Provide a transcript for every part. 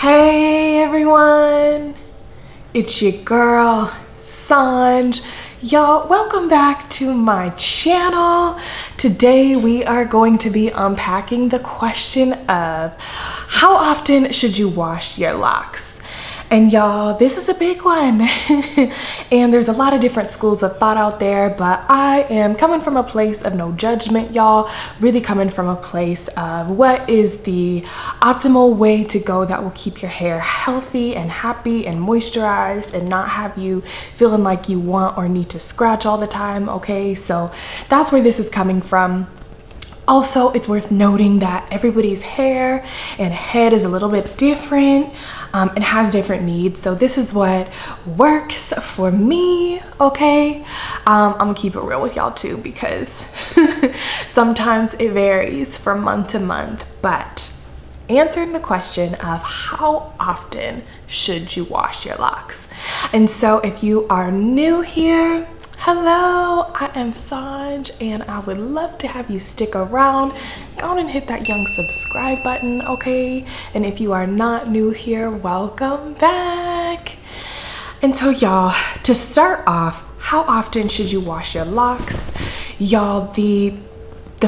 Hey everyone, it's your girl Sanj. Y'all, welcome back to my channel. Today we are going to be unpacking the question of how often should you wash your locks? And y'all, this is a big one. And there's a lot of different schools of thought out there, but I am coming from a place of no judgment, y'all. Really coming from a place of what is the optimal way to go that will keep your hair healthy and happy and moisturized and not have you feeling like you want or need to scratch all the time, okay? So that's where this is coming from. Also, it's worth noting that everybody's hair and head is a little bit different and has different needs. So this is what works for me, okay? I'm gonna keep it real with y'all too, because sometimes it varies from month to month. But answering the question of how often should you wash your locks? And so if you are new here, hello, I am Sanj, and I would love to have you stick around. Go on and hit that young subscribe button, okay? And if you are not new here, welcome back. And so y'all, to start off, how often should you wash your locks? Y'all, the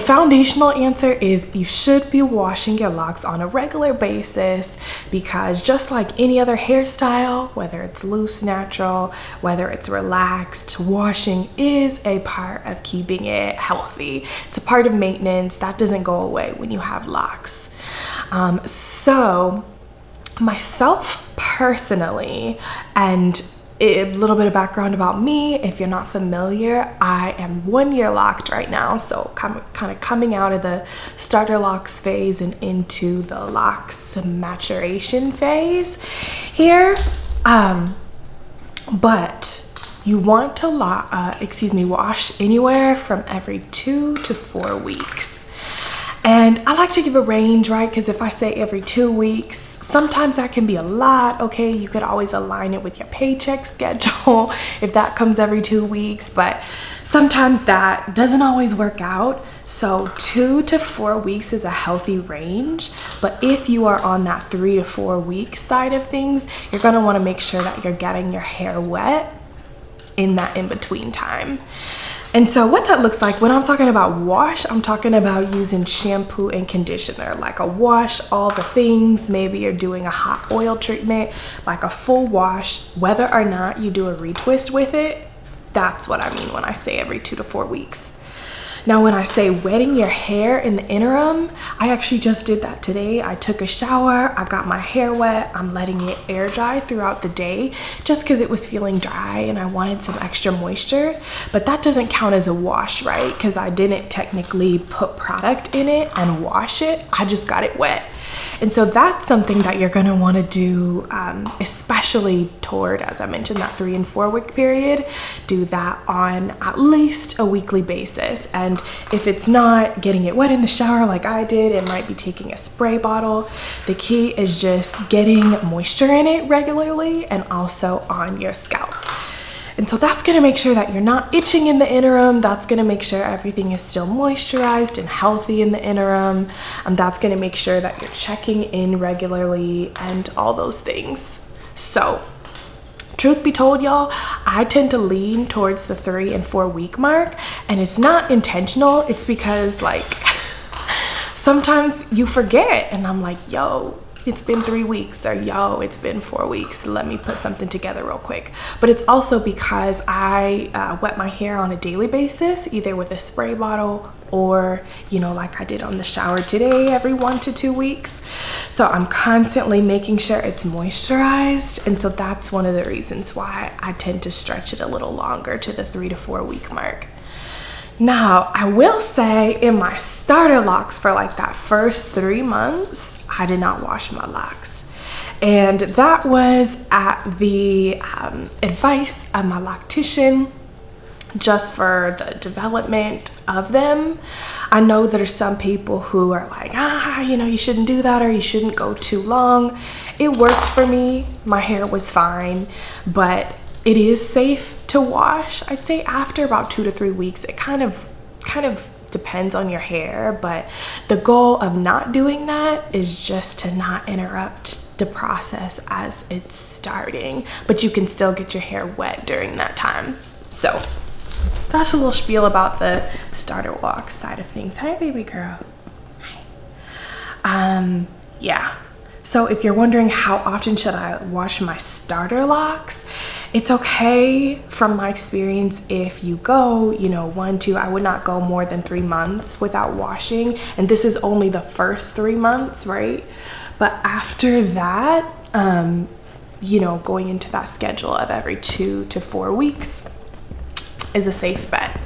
foundational answer is you should be washing your locks on a regular basis, because just like any other hairstyle, whether it's loose, natural, whether it's relaxed, washing is a part of keeping it healthy. It's a part of maintenance that doesn't go away when you have locks. So myself personally, and a little bit of background about me, if you're not familiar, I am 1 year locked right now, so kind of coming out of the starter locks phase and into the locks maturation phase here. But you want to wash anywhere from every 2 to 4 weeks. And I like to give a range, right? Because if I say every 2 weeks, sometimes that can be a lot, okay? You could always align it with your paycheck schedule if that comes every 2 weeks, but sometimes that doesn't always work out. So 2 to 4 weeks is a healthy range, but if you are on that 3 to 4 week side of things, you're gonna wanna make sure that you're getting your hair wet in that in-between time. And so what that looks like, when I'm talking about wash, I'm talking about using shampoo and conditioner, like a wash, all the things. Maybe you're doing a hot oil treatment, like a full wash, whether or not you do a retwist with it. That's what I mean when I say every 2 to 4 weeks. Now, when I say wetting your hair in the interim, I actually just did that today. I took a shower, I got my hair wet, I'm letting it air dry throughout the day just because it was feeling dry and I wanted some extra moisture. But that doesn't count as a wash, right? Because I didn't technically put product in it and wash it, I just got it wet. And so that's something that you're gonna wanna do, especially toward, as I mentioned, that 3 and 4 week period. Do that on at least a weekly basis. And if it's not getting it wet in the shower like I did, it might be taking a spray bottle. The key is just getting moisture in it regularly and also on your scalp. And so that's gonna make sure that you're not itching in the interim. That's gonna make sure everything is still moisturized and healthy in the interim. And that's gonna make sure that you're checking in regularly and all those things. So, truth be told, y'all, I tend to lean towards the 3 and 4 week mark, and it's not intentional. It's because like, sometimes you forget and I'm like, yo, it's been 3 weeks, or yo, it's been 4 weeks. Let me put something together real quick. But it's also because I wet my hair on a daily basis, either with a spray bottle or, you know, like I did on the shower today, every 1 to 2 weeks. So I'm constantly making sure it's moisturized. And so that's one of the reasons why I tend to stretch it a little longer to the 3 to 4 week mark. Now, I will say in my starter locks for like that first 3 months, I did not wash my locks. And that was at the advice of my loctician, just for the development of them. I know there's some people who are like, you know, you shouldn't do that, or you shouldn't go too long. It worked for me. My hair was fine, but it is safe to wash. I'd say after about 2 to 3 weeks, it kind of depends on your hair, but the goal of not doing that is just to not interrupt the process as it's starting, but you can still get your hair wet during that time. So that's a little spiel about the starter locks side of things. Hi, baby girl. Hi. Yeah. So if you're wondering how often should I wash my starter locks, it's okay from my experience if you go, you know, 1, 2, I would not go more than 3 months without washing. And this is only the first 3 months, right? But after that, you know, going into that schedule of every 2 to 4 weeks is a safe bet.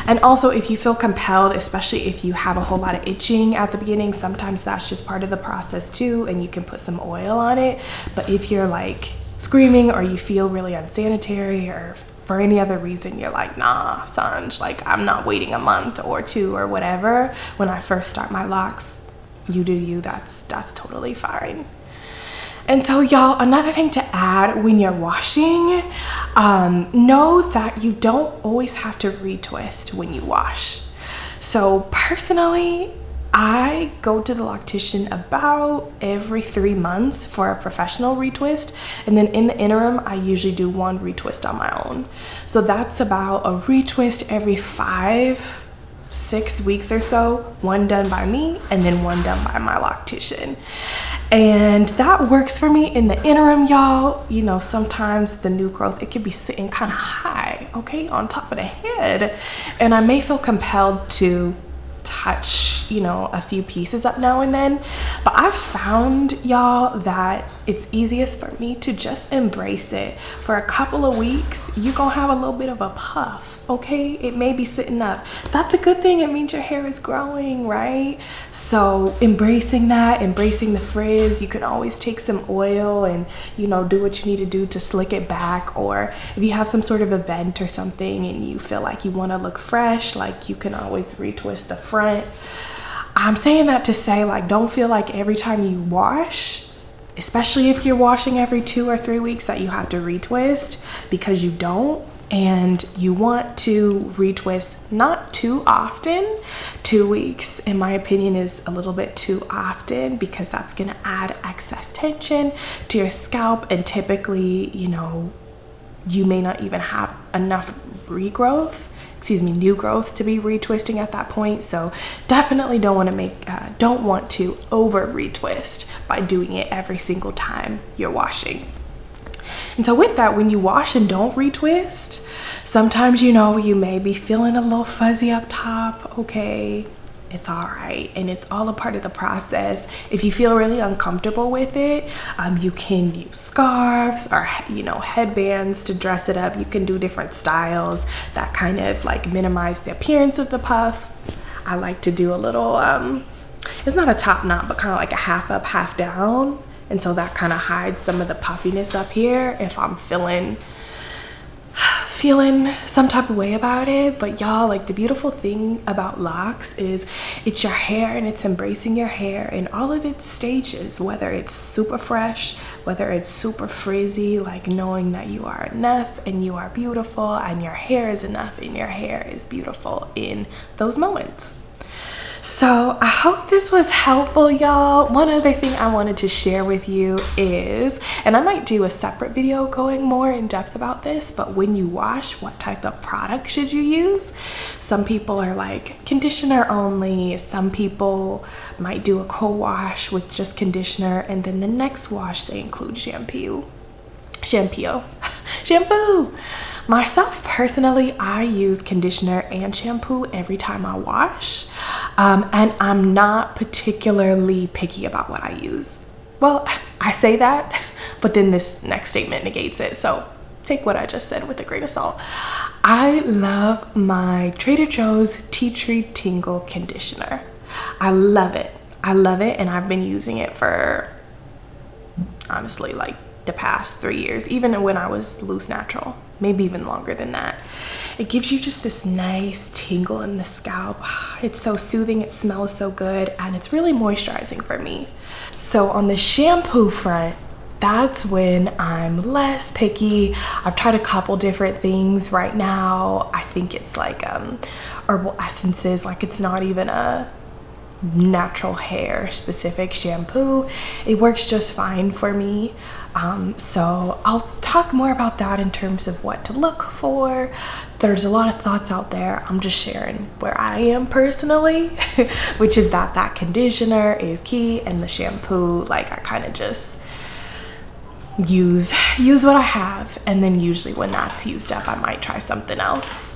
And also, if you feel compelled, especially if you have a whole lot of itching at the beginning, sometimes that's just part of the process too, and you can put some oil on it. But if you're like screaming or you feel really unsanitary, or for any other reason you're like, nah, Sanj, like I'm not waiting a month or 2 or whatever when I first start my locks, you do you. That's totally fine. And so y'all, another thing to add when you're washing, know that you don't always have to retwist when you wash. So personally, I go to the loctician about every 3 months for a professional retwist, and then in the interim I usually do 1 retwist on my own. So that's about a retwist every 5-6 weeks or so, 1 done by me and then 1 done by my loctician. And that works for me in the interim, y'all. You know, sometimes the new growth, it can be sitting kind of high, okay, on top of the head, and I may feel compelled to touch, you know, a few pieces up now and then. But I've found, y'all, that it's easiest for me to just embrace it. For a couple of weeks, you're gonna have a little bit of a puff, okay? It may be sitting up. That's a good thing. It means your hair is growing, right? So embracing that, embracing the frizz. You can always take some oil and, you know, do what you need to do to slick it back. Or if you have some sort of event or something and you feel like you want to look fresh, like you can always retwist the front. I'm saying that to say, like, don't feel like every time you wash, especially if you're washing every 2 or 3 weeks, that you have to retwist, because you don't. And you want to retwist not too often. 2 weeks, in my opinion, is a little bit too often, because that's gonna add excess tension to your scalp, and typically, you know, you may not even have enough new growth to be retwisting at that point. So definitely don't want to over retwist by doing it every single time you're washing. And so with that, when you wash and don't retwist, sometimes, you know, you may be feeling a little fuzzy up top. Okay, it's all right, and it's all a part of the process. If you feel really uncomfortable with it, you can use scarves or, you know, headbands to dress it up. You can do different styles that kind of like minimize the appearance of the puff. I like to do a little, it's not a top knot, but kind of like a half up, half down. And so that kind of hides some of the puffiness up here if I'm feeling some type of way about it. But y'all, like, the beautiful thing about locks is it's your hair, and it's embracing your hair in all of its stages, whether it's super fresh, whether it's super frizzy, like knowing that you are enough and you are beautiful and your hair is enough and your hair is beautiful in those moments. So I hope this was helpful, y'all. One other thing I wanted to share with you is, and I might do a separate video going more in depth about this, but when you wash, what type of product should you use? Some people are like conditioner only. Some people might do a co-wash with just conditioner, and then the next wash they include shampoo. Myself personally, I use conditioner and shampoo every time I wash, and I'm not particularly picky about what I use. Well, I say that, but then this next statement negates it, so take what I just said with a grain of salt. I love my Trader Joe's Tea Tree Tingle conditioner. I love it, and I've been using it for, honestly, like the past 3 years, even when I was loose natural, maybe even longer than that. It gives you just this nice tingle in the scalp. It's so soothing, it smells so good, and it's really moisturizing for me. So on the shampoo front, that's when I'm less picky. I've tried a couple different things right now. I think it's like herbal essences, like it's not even a natural hair specific shampoo. It works just fine for me. So I'll talk more about that in terms of what to look for. There's a lot of thoughts out there. I'm just sharing where I am personally, which is that conditioner is key, and the shampoo, like, I kind of just use what I have, and then usually when that's used up, I might try something else.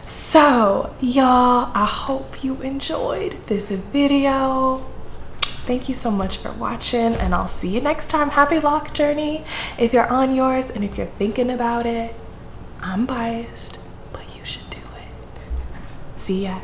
So y'all, I hope you enjoyed this video. Thank you so much for watching, and I'll see you next time. Happy lock journey if you're on yours, and if you're thinking about it, I'm biased, but you should do it. See ya.